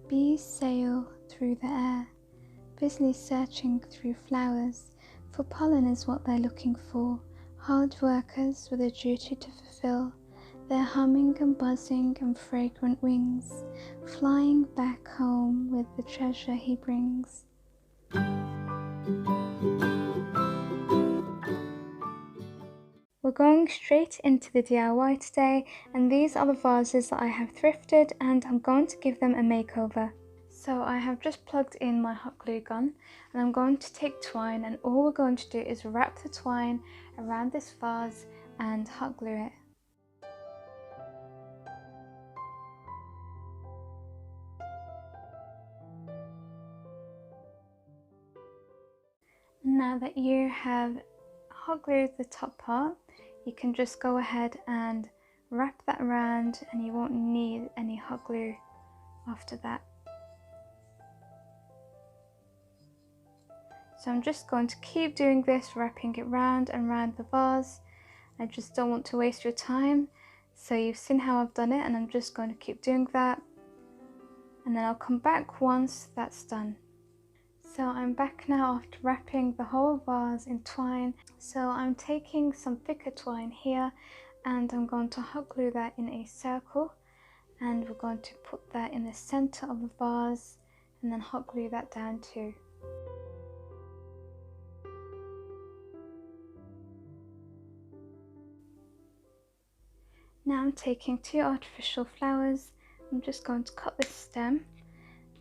Bees sail through the air, busily searching through flowers, for pollen is what they're looking for. Hard workers with a duty to fulfill, their humming and buzzing and fragrant wings, flying back home with the treasure he brings. We're going straight into the DIY today, and these are the vases that I have thrifted and I'm going to give them a makeover. So I have just plugged in my hot glue gun and I'm going to take twine, and all we're going to do is wrap the twine around this vase and hot glue it. Now that you have hot glued the top part, you can just go ahead and wrap that around and you won't need any hot glue after that. So I'm just going to keep doing this, wrapping it round and round the vase. I just don't want to waste your time. So you've seen how I've done it, and I'm just going to keep doing that. And then I'll come back once that's done. So I'm back now after wrapping the whole vase in twine. So I'm taking some thicker twine here and I'm going to hot glue that in a circle, and we're going to put that in the center of the vase and then hot glue that down too. Now I'm taking 2 artificial flowers. I'm just going to cut this stem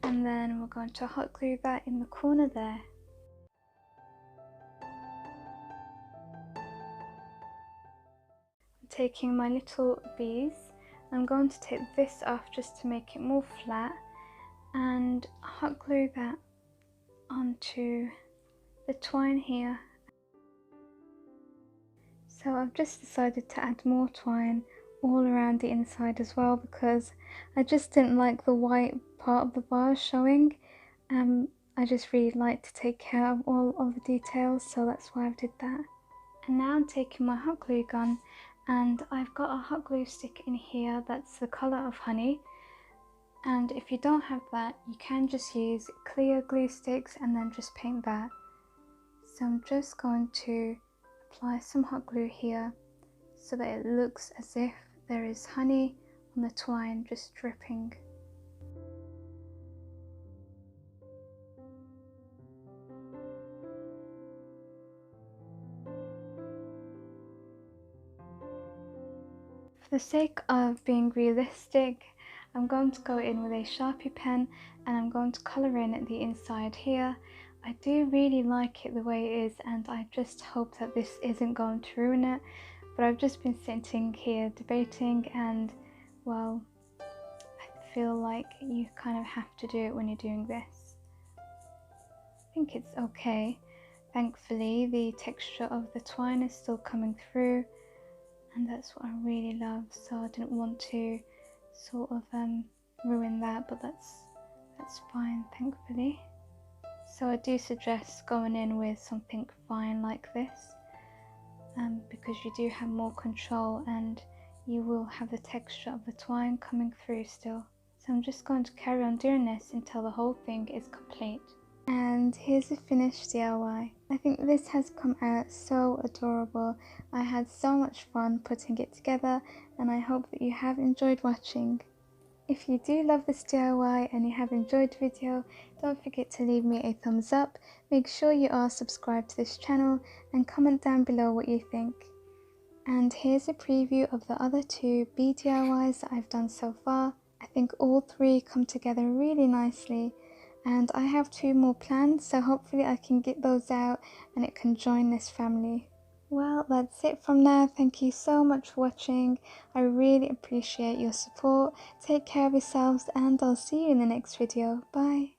and then we're going to hot glue that in the corner there. I'm taking my little bees. I'm going to take this off just to make it more flat and hot glue that onto the twine here. So I've just decided to add more twine all around the inside as well, because I just didn't like the white part of the vase showing. I just really like to take care of all of the details, so that's why I did that. And now I'm taking my hot glue gun and I've got a hot glue stick in here that's the colour of honey, and if you don't have that you can just use clear glue sticks and then just paint that. So I'm just going to apply some hot glue here so that it looks as if there is honey on the twine just dripping. For the sake of being realistic, I'm going to go in with a Sharpie pen and I'm going to colour in the inside here. I do really like it the way it is, and I just hope that this isn't going to ruin it, but I've just been sitting here debating, and well, I feel like you kind of have to do it when you're doing this. I think it's okay. Thankfully the texture of the twine is still coming through, and that's what I really love, so I didn't want to sort of ruin that, but that's fine, thankfully. So I do suggest going in with something fine like this, because you do have more control and you will have the texture of the twine coming through still. So I'm just going to carry on doing this until the whole thing is complete. And here's the finished DIY. I think this has come out so adorable. I had so much fun putting it together, and I hope that you have enjoyed watching. If you do love this DIY and you have enjoyed the video, don't forget to leave me a thumbs up, make sure you are subscribed to this channel, and comment down below what you think. And here's a preview of the other 2 bee DIYs that I've done so far. I think all 3 come together really nicely, and I have 2 more planned, so hopefully I can get those out and it can join this family. Well, that's it from now. Thank you so much for watching. I really appreciate your support. Take care of yourselves and I'll see you in the next video. Bye.